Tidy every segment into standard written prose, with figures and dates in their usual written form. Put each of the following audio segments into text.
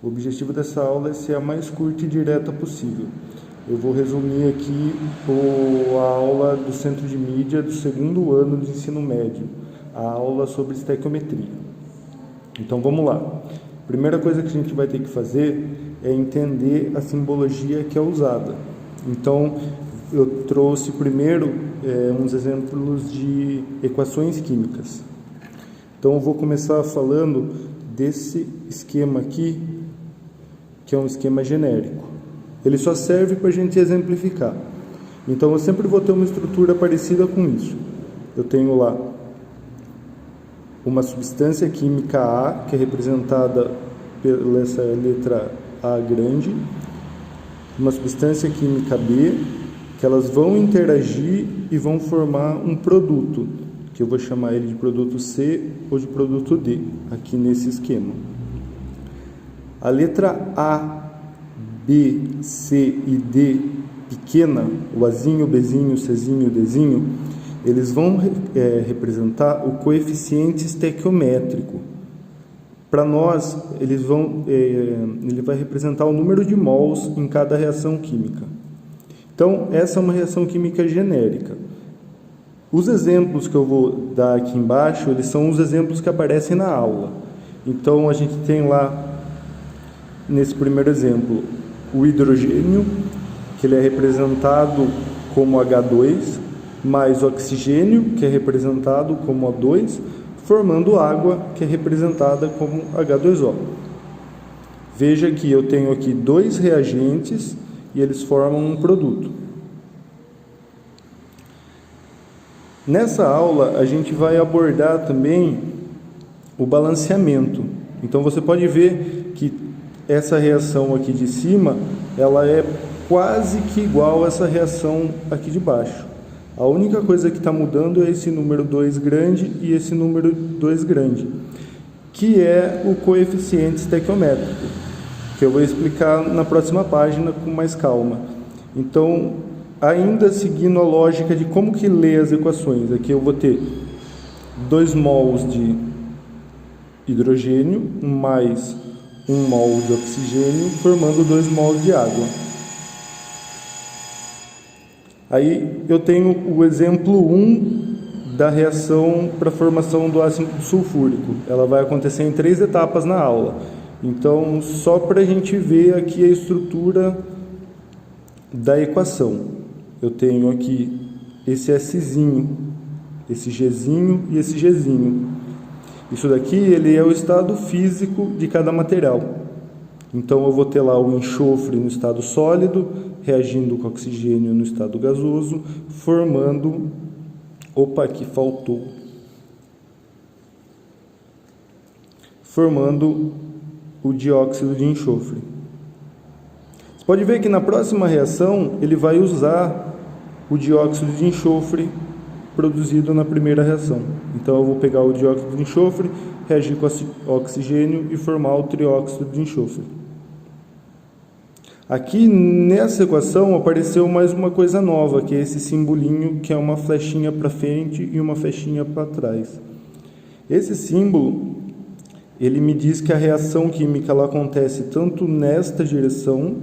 O objetivo dessa aula é ser a mais curta e direta possível. Eu vou resumir aqui a aula do Centro de Mídia do segundo ano do ensino médio, a aula sobre estequiometria. Então vamos lá. A primeira coisa que a gente vai ter que fazer é entender a simbologia que é usada. Então eu trouxe primeiro uns exemplos de equações químicas. Então eu vou começar falando desse esquema aqui, que é um esquema genérico. Ele só serve para a gente exemplificar. Então eu sempre vou ter uma estrutura parecida com isso. Eu tenho lá uma substância química A, que é representada pela essa letra A grande, uma substância química B, que elas vão interagir e vão formar um produto, que eu vou chamar ele de produto C ou de produto D, aqui nesse esquema. A letra A, B, C e D pequena, o Azinho, Bzinho, Czinho, Dzinho, eles vão representar o coeficiente estequiométrico. Para nós, ele vai representar o número de mols em cada reação química. Então, essa é uma reação química genérica. Os exemplos que eu vou dar aqui embaixo, eles são os exemplos que aparecem na aula. Então, a gente tem lá, nesse primeiro exemplo, o hidrogênio, que ele é representado como H2, mais o oxigênio, que é representado como O2, formando água, que é representada como H2O. Veja que eu tenho aqui dois reagentes e eles formam um produto. Nessa aula, a gente vai abordar também o balanceamento. Então, você pode ver que essa reação aqui de cima, ela é quase que igual a essa reação aqui de baixo. A única coisa que está mudando é esse número 2 grande e esse número 2 grande, que é o coeficiente estequiométrico, que eu vou explicar na próxima página com mais calma. Então, ainda seguindo a lógica de como que lê as equações, aqui eu vou ter 2 mols de hidrogênio mais 1 mol de oxigênio, formando 2 mols de água. Aí eu tenho o exemplo 1 da reação para a formação do ácido sulfúrico. Ela vai acontecer em 3 etapas na aula. Então, só para a gente ver aqui a estrutura da equação. Eu tenho aqui esse Szinho, esse Gzinho e esse Gzinho. Isso daqui, ele é o estado físico de cada material. Então, eu vou ter lá o enxofre no estado sólido, reagindo com oxigênio no estado gasoso, formando... Opa, aqui faltou. Formando o dióxido de enxofre. Você pode ver que na próxima reação, ele vai usar o dióxido de enxofre produzido na primeira reação. Então, eu vou pegar o dióxido de enxofre, reagir com oxigênio e formar o trióxido de enxofre. Aqui, nessa equação, apareceu mais uma coisa nova, que é esse simbolinho, que é uma flechinha para frente e uma flechinha para trás. Esse símbolo, ele me diz que a reação química ela acontece tanto nesta direção,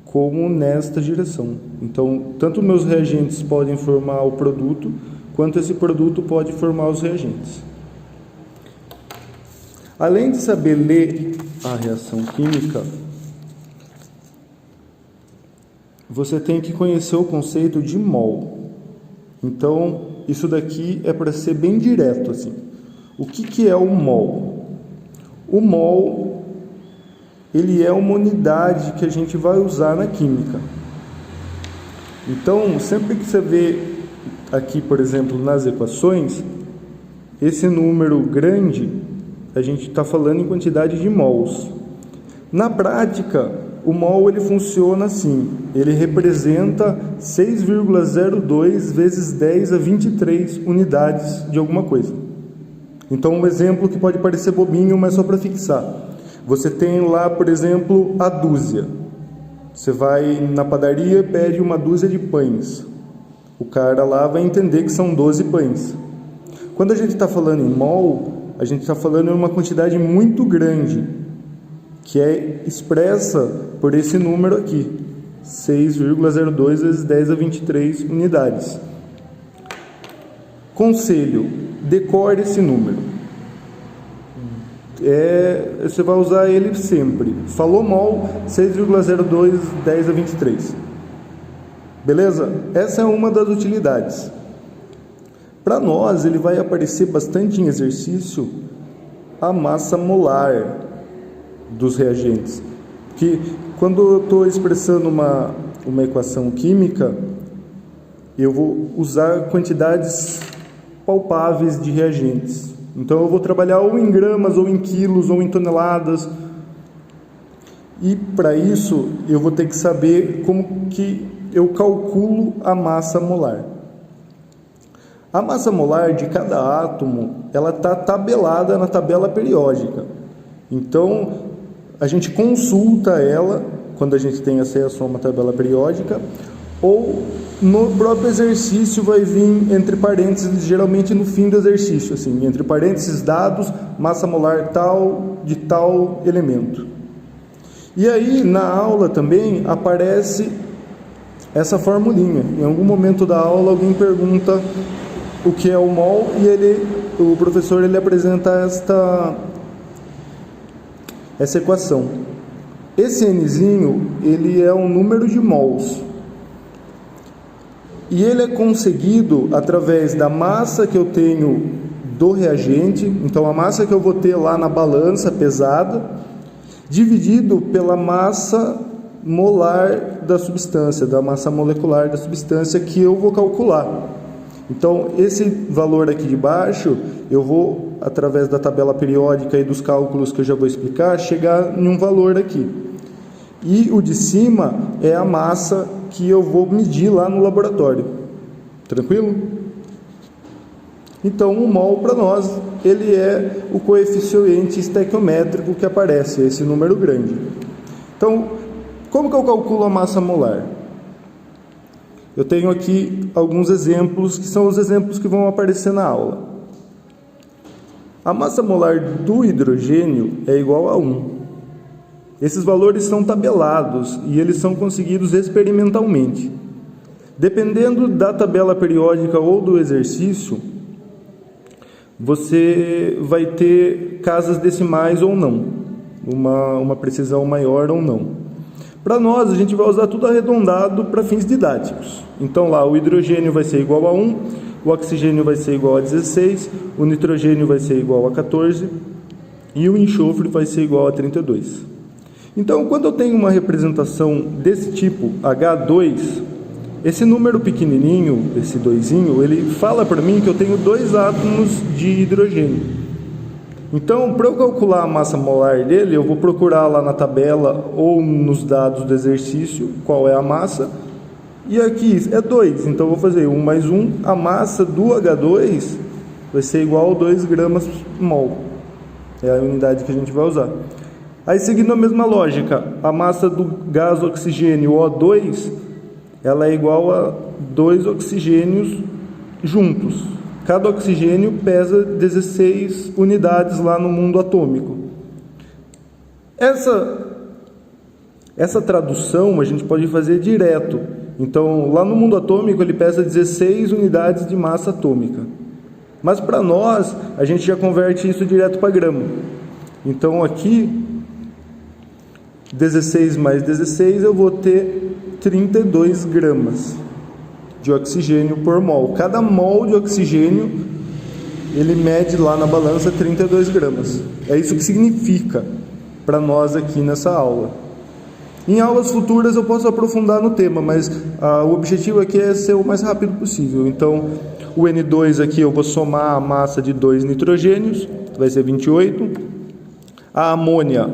como nesta direção. Então, tanto meus reagentes podem formar o produto, quanto esse produto pode formar os reagentes. Além de saber ler a reação química, você tem que conhecer o conceito de mol. Então, isso daqui é para ser bem direto, assim. O que é o mol? O mol, ele é uma unidade que a gente vai usar na química. Então, sempre que você vê aqui, por exemplo, nas equações, esse número grande, a gente está falando em quantidade de mols. Na prática, o mol ele funciona assim, ele representa 6,02 vezes 10 a 23 unidades de alguma coisa. Então, um exemplo que pode parecer bobinho, mas só para fixar. Você tem lá, por exemplo, a dúzia. Você vai na padaria e pede uma dúzia de pães. O cara lá vai entender que são 12 pães. Quando a gente está falando em mol, a gente está falando em uma quantidade muito grande, que é expressa por esse número aqui, 6,02 vezes 10 a 23 unidades. Conselho: decore esse número. Você vai usar ele sempre. Falou mol, 6,02 10 a 23. Beleza? Essa é uma das utilidades. Para nós, ele vai aparecer bastante em exercício a massa molar dos reagentes. Porque quando eu estou expressando uma equação química, eu vou usar quantidades palpáveis de reagentes. Então eu vou trabalhar ou em gramas, ou em quilos, ou em toneladas. E para isso eu vou ter que saber como que eu calculo a massa molar. A massa molar de cada átomo, ela está tabelada na tabela periódica. Então a gente consulta ela quando a gente tem acesso a uma tabela periódica, ou no próprio exercício vai vir entre parênteses, geralmente no fim do exercício, assim, entre parênteses, dados, massa molar tal, de tal elemento. E aí, na aula também, aparece essa formulinha. Em algum momento da aula, alguém pergunta o que é o mol, e o professor apresenta essa equação. Esse Nzinho, ele é um número de mols. E ele é conseguido através da massa que eu tenho do reagente, então a massa que eu vou ter lá na balança pesada, dividido pela massa molar da substância, da massa molecular da substância que eu vou calcular. Então, esse valor aqui de baixo, eu vou, através da tabela periódica e dos cálculos que eu já vou explicar, chegar em um valor aqui. E o de cima é a massa que eu vou medir lá no laboratório. Tranquilo? Então, o mol para nós, ele é o coeficiente estequiométrico que aparece, esse número grande. Então, como que eu calculo a massa molar? Eu tenho aqui alguns exemplos, que são os exemplos que vão aparecer na aula. A massa molar do hidrogênio é igual a 1. Esses valores são tabelados e eles são conseguidos experimentalmente. Dependendo da tabela periódica ou do exercício, você vai ter casas decimais ou não, uma precisão maior ou não. Para nós, a gente vai usar tudo arredondado para fins didáticos. Então lá, o hidrogênio vai ser igual a 1, o oxigênio vai ser igual a 16, o nitrogênio vai ser igual a 14 e o enxofre vai ser igual a 32. Então, quando eu tenho uma representação desse tipo, H2, esse número pequenininho, esse 2zinho, ele fala para mim que eu tenho 2 átomos de hidrogênio. Então, para eu calcular a massa molar dele, eu vou procurar lá na tabela ou nos dados do exercício qual é a massa. E aqui é 2, então eu vou fazer 1 mais 1. A massa do H2 vai ser igual a 2 gramas mol. É a unidade que a gente vai usar. Aí, seguindo a mesma lógica, a massa do gás oxigênio O2, ela é igual a 2 oxigênios juntos. Cada oxigênio pesa 16 unidades lá no mundo atômico. Essa tradução a gente pode fazer direto. Então, lá no mundo atômico ele pesa 16 unidades de massa atômica. Mas para nós, a gente já converte isso direto para grama. Então aqui, 16 mais 16, eu vou ter 32 gramas de oxigênio por mol. Cada mol de oxigênio, ele mede lá na balança 32 gramas. É isso que significa para nós aqui nessa aula. Em aulas futuras eu posso aprofundar no tema, mas o objetivo aqui é ser o mais rápido possível. Então, o N2 aqui eu vou somar a massa de 2 nitrogênios, vai ser 28. A amônia,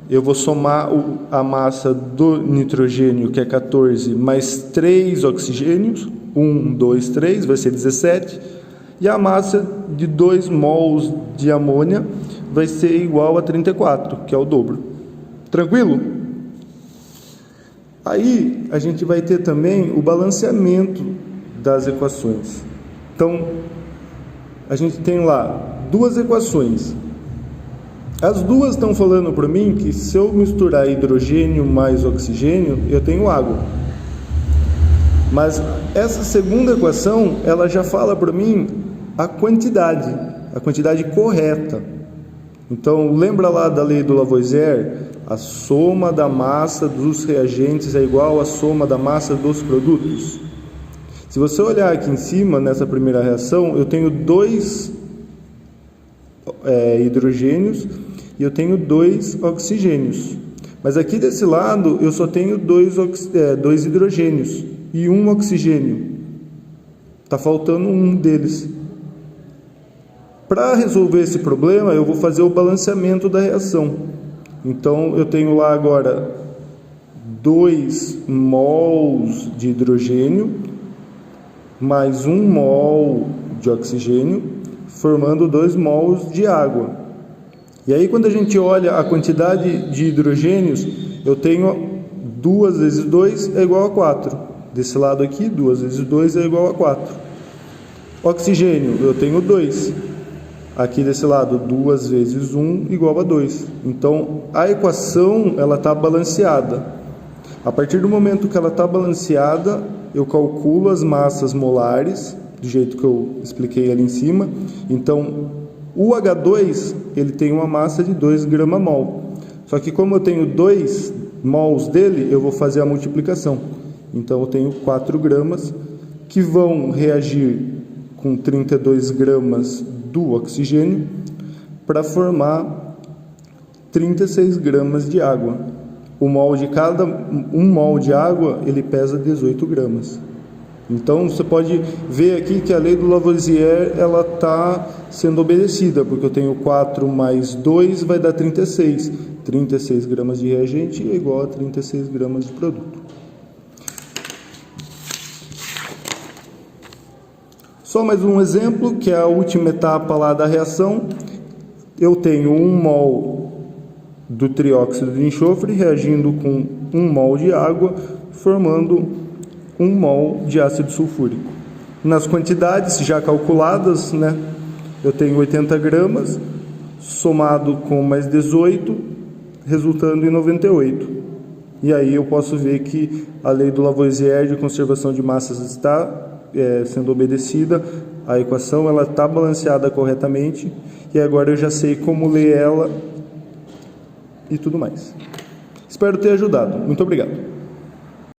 eu vou somar a massa do nitrogênio, que é 14, mais 3 oxigênios, 1, 2, 3, vai ser 17. E a massa de 2 mols de amônia vai ser igual a 34, que é o dobro. Tranquilo? Aí a gente vai ter também o balanceamento das equações. Então, a gente tem lá 2 equações. As duas estão falando para mim que se eu misturar hidrogênio mais oxigênio, eu tenho água. Mas essa segunda equação, ela já fala para mim a quantidade correta. Então, lembra lá da lei do Lavoisier? A soma da massa dos reagentes é igual à soma da massa dos produtos. Se você olhar aqui em cima, nessa primeira reação, eu tenho 2 hidrogênios e eu tenho 2 oxigênios. Mas aqui desse lado, eu só tenho 2 hidrogênios e 1 oxigênio. Está faltando um deles. Para resolver esse problema, eu vou fazer o balanceamento da reação. Então, eu tenho lá agora 2 mols de hidrogênio mais 1 mol de oxigênio, formando 2 mols de água. E aí, quando a gente olha a quantidade de hidrogênios, eu tenho 2 vezes 2 é igual a 4. Desse lado aqui, 2 vezes 2 é igual a 4. Oxigênio, eu tenho 2. Aqui desse lado, 2 vezes 1 igual a 2. Então, a equação ela está balanceada. A partir do momento que ela está balanceada, eu calculo as massas molares, do jeito que eu expliquei ali em cima. Então, o H2 ele tem uma massa de 2 grama-mol. Só que como eu tenho 2 mols dele, eu vou fazer a multiplicação. Então, eu tenho 4 gramas que vão reagir com 32 gramas do oxigênio para formar 36 gramas de água. Um mol de água ele pesa 18 gramas. Então você pode ver aqui que a lei do Lavoisier ela está sendo obedecida, porque eu tenho 4 mais 2 vai dar 36. 36 gramas de reagente é igual a 36 gramas de produto. Só mais um exemplo, que é a última etapa lá da reação. Eu tenho 1 mol do trióxido de enxofre reagindo com 1 mol de água, formando 1 mol de ácido sulfúrico. Nas quantidades já calculadas, eu tenho 80 gramas, somado com mais 18, resultando em 98. E aí eu posso ver que a lei do Lavoisier de conservação de massas está sendo obedecida, a equação ela está balanceada corretamente, e agora eu já sei como ler ela e tudo mais. Espero ter ajudado. Muito obrigado.